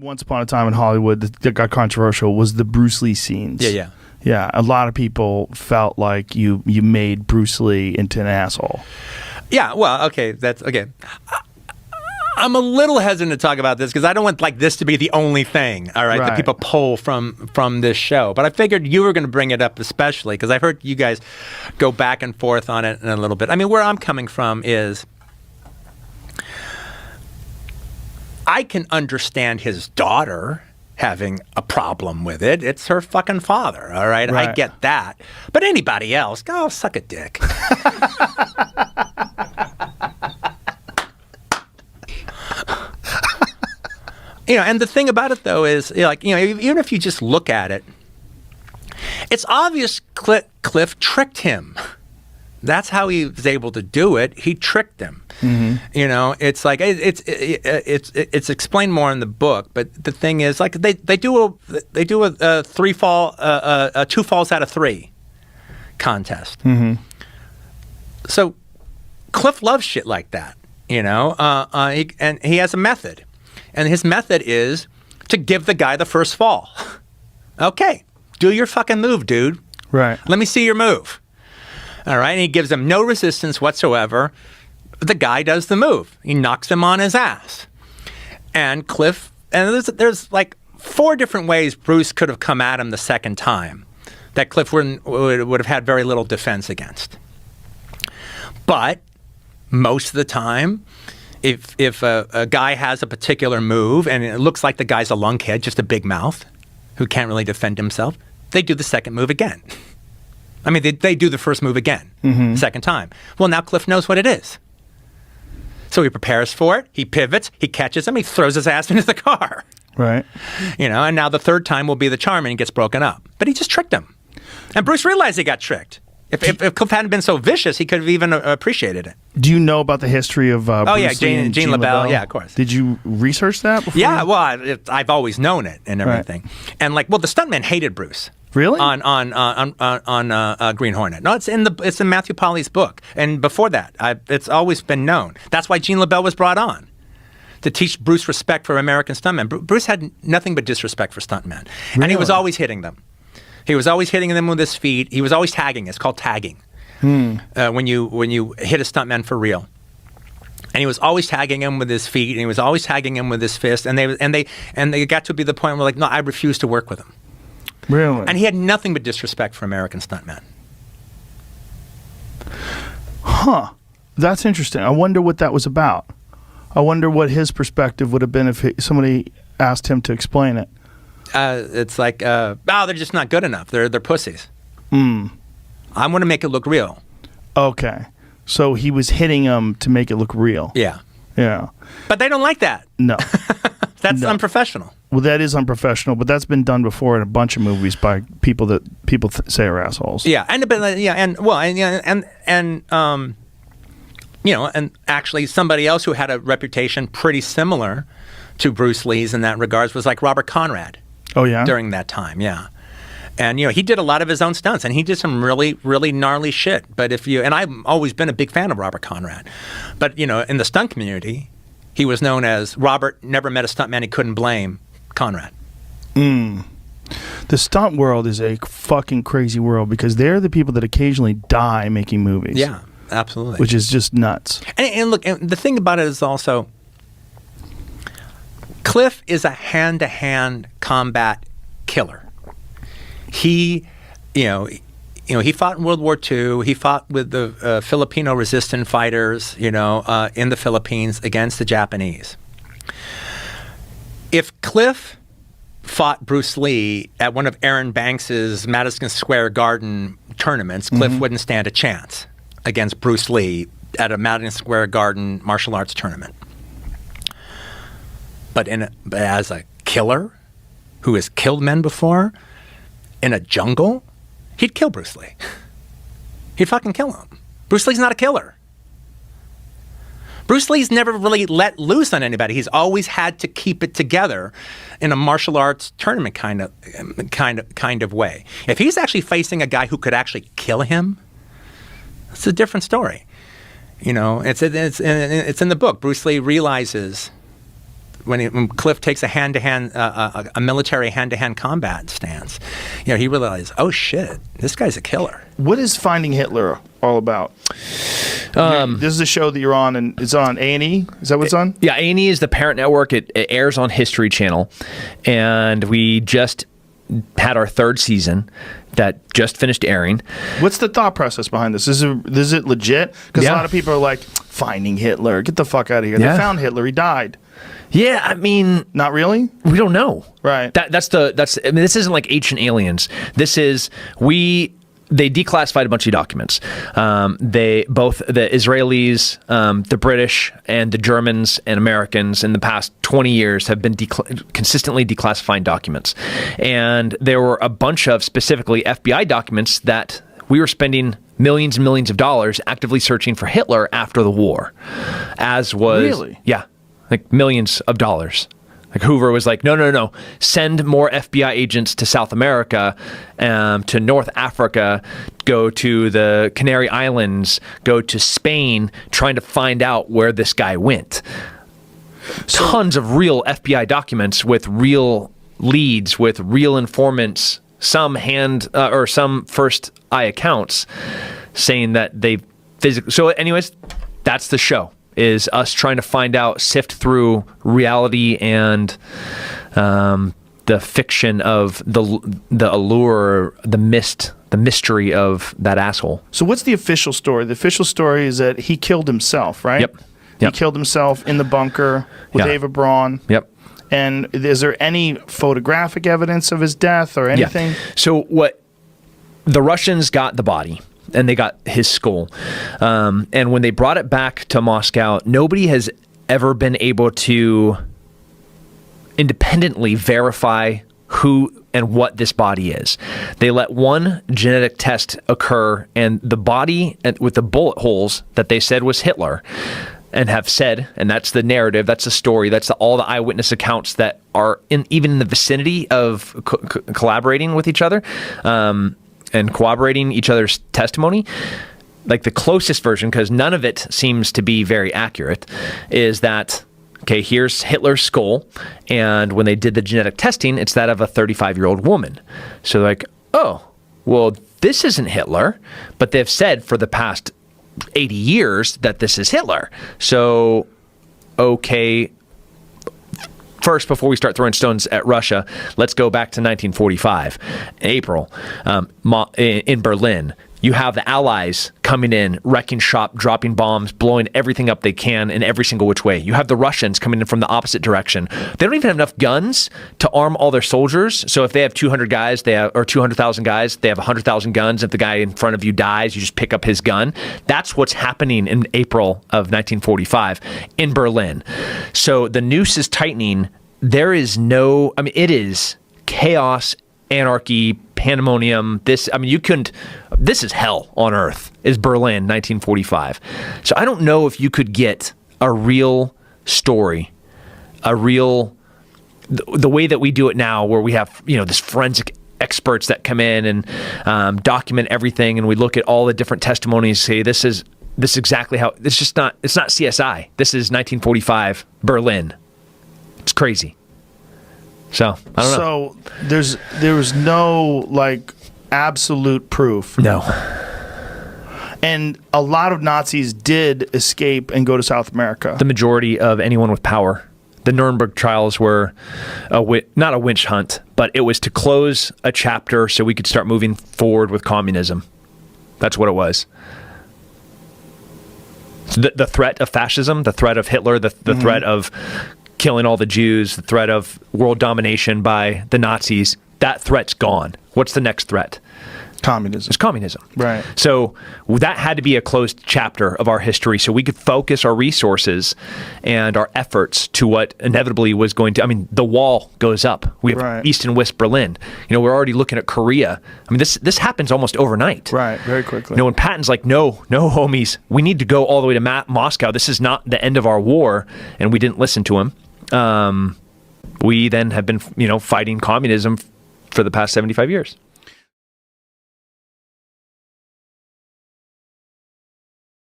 once upon a time in Hollywood that got controversial was the Bruce Lee scenes. Yeah, a lot of people felt like you made Bruce Lee into an asshole. Yeah, well, okay, that's okay. I'm a little hesitant to talk about this because I don't want like this to be the only thing, all right, that people pull from this show. But I figured you were going to bring it up especially because I've heard you guys go back and forth on it in a little bit. I mean, where I'm coming from is I can understand his daughter having a problem with it. It's her fucking father, all right? I get that. But anybody else, go suck a dick. And the thing about it, though, is, even if you just look at it, it's obvious Cliff tricked him. That's how he was able to do it. He tricked him. Mm-hmm. It's like it's explained more in the book. But the thing is, like they do a two falls out of three contest. Mm-hmm. So Cliff loves shit like that. And he has a method, and his method is to give the guy the first fall. Okay, do your fucking move, dude. Right. Let me see your move. All right, and he gives him no resistance whatsoever. The guy does the move. He knocks him on his ass. And Cliff, and there's like 4 different ways Bruce could have come at him the second time that Cliff would have had very little defense against. But most of the time, if a guy has a particular move and it looks like the guy's a lunkhead, just a big mouth, who can't really defend himself, they do the second move again. I mean, they do the first move again, second time. Well, now Cliff knows what it is. So he prepares for it, he pivots, he catches him, he throws his ass into the car. Right. And now the third time will be the charm and he gets broken up. But he just tricked him. And Bruce realized he got tricked. If Cliff hadn't been so vicious, he could have even appreciated it. Do you know about the history of Bruce Lee and Gene LaBelle? Yeah, of course. Did you research that before? Yeah, well, I've always known it and everything. Right. And the stuntman hated Bruce. Really? On Green Hornet. No, it's in Matthew Polly's book. And before that, it's always been known. That's why Gene LaBelle was brought on, to teach Bruce respect for American stuntmen. Bruce had nothing but disrespect for stuntmen. Really? And he was always hitting them. He was always hitting them with his feet. He was always tagging. It's called tagging. When you hit a stuntman for real. And he was always tagging him with his feet, and he was always tagging him with his fist. And they got to be the point where no, I refuse to work with him. Really? And he had nothing but disrespect for American stuntmen. Huh. That's interesting. I wonder what that was about. I wonder what his perspective would have been if somebody asked him to explain it. It's like, they're just not good enough. They're pussies. I want to make it look real. Okay. So he was hitting them to make it look real. Yeah. Yeah. But they don't like that. No. That's unprofessional. Well, that is unprofessional, but that's been done before in a bunch of movies by people that people say are assholes. Yeah, and actually somebody else who had a reputation pretty similar to Bruce Lee's in that regards was like Robert Conrad. Oh yeah. During that time, yeah. And he did a lot of his own stunts, and he did some really, really gnarly shit. But and I've always been a big fan of Robert Conrad, but in the stunt community, he was known as Robert never met a stuntman he couldn't blame, Conrad. The stunt world is a fucking crazy world because they're the people that occasionally die making movies. Yeah, absolutely. Which is just nuts. And look, and the thing about it is also, Cliff is a hand-to-hand combat killer. He, he fought in World War II. He fought with the Filipino resistance fighters, in the Philippines against the Japanese. If Cliff fought Bruce Lee at one of Aaron Banks's Madison Square Garden tournaments, Cliff wouldn't stand a chance against Bruce Lee at a Madison Square Garden martial arts tournament. But as a killer who has killed men before in a jungle, he'd kill Bruce Lee. He'd fucking kill him. Bruce Lee's not a killer. Bruce Lee's never really let loose on anybody. He's always had to keep it together in a martial arts tournament kind of way. If he's actually facing a guy who could actually kill him, it's a different story. It's in the book. Bruce Lee realizes when Cliff takes a hand-to-hand, a military hand-to-hand combat stance, he realizes, oh shit, this guy's a killer. What is Finding Hitler all about? This is a show that you're on, and it's on A&E. Is that what it's on? Yeah, A&E is the parent network. It airs on History Channel, and we just had our third season that just finished airing. What's the thought process behind this? Is it legit? Because a lot of people are like, Finding Hitler, get the fuck out of here. They found Hitler, he died. Yeah, I mean, not really. We don't know. Right. That's. I mean, this isn't like Ancient Aliens. This is They declassified a bunch of documents. Both the Israelis, the British, and the Germans and Americans in the past 20 years have been consistently declassifying documents. And there were a bunch of specifically FBI documents that we were spending millions and millions of dollars actively searching for Hitler after the war. Really? Yeah, like millions of dollars. Like Hoover was like, no, send more FBI agents to South America, to North Africa, go to the Canary Islands, go to Spain, trying to find out where this guy went. Tons of real FBI documents with real leads, with real informants, some first eye accounts saying that they physically. So anyways, that's the show. Is us trying to find out, sift through reality and the fiction of the allure, the mystery of that asshole. So what's the official story? The official story is that he killed himself, right? Yep. He killed himself in the bunker with Ava Braun. Yep. And is there any photographic evidence of his death or anything? Yeah. So what the Russians got the body. And they got his skull. And when they brought it back to Moscow, nobody has ever been able to independently verify who and what this body is. They let one genetic test occur, and the body with the bullet holes that they said was Hitler, and have said, and that's the narrative, that's the story, that's all the eyewitness accounts that are even in the vicinity of collaborating with each other, and corroborating each other's testimony. Like the closest version, because none of it seems to be very accurate, is that, okay, here's Hitler's skull, and when they did the genetic testing, it's that of a 35-year-old woman. So they're like, oh, well, this isn't Hitler, but they've said for the past 80 years that this is Hitler. So, okay, first, before we start throwing stones at Russia, let's go back to 1945, April, in Berlin. You have the Allies coming in, wrecking shop, dropping bombs, blowing everything up they can in every single which way. You have the Russians coming in from the opposite direction. They don't even have enough guns to arm all their soldiers. So if they have 200 guys, or 200,000 guys, they have 100,000 guns. If the guy in front of you dies, you just pick up his gun. That's what's happening in April of 1945 in Berlin. So the noose is tightening. There is it is chaos, anarchy, pandemonium. This is hell on earth, is Berlin, 1945. So I don't know if you could get a real story, the way that we do it now, where we have, this forensic experts that come in and document everything, and we look at all the different testimonies, say this is exactly how, it's not CSI. This is 1945 Berlin. It's crazy. So I don't know. So there was no absolute proof. No. And a lot of Nazis did escape and go to South America. The majority of anyone with power. The Nuremberg trials were not a witch hunt, but it was to close a chapter so we could start moving forward with communism. That's what it was. So the threat of fascism, the threat of Hitler, the threat of killing all the Jews, the threat of world domination by the Nazis, that threat's gone. What's the next threat? Communism. It's communism. Right. So that had to be a closed chapter of our history so we could focus our resources and our efforts to what inevitably was going to, the wall goes up. We have East and West Berlin. We're already looking at Korea. This happens almost overnight. Right, very quickly. When Patton's like, no, homies, we need to go all the way to Moscow. This is not the end of our war. And we didn't listen to him. We then have been, fighting communism for the past 75 years.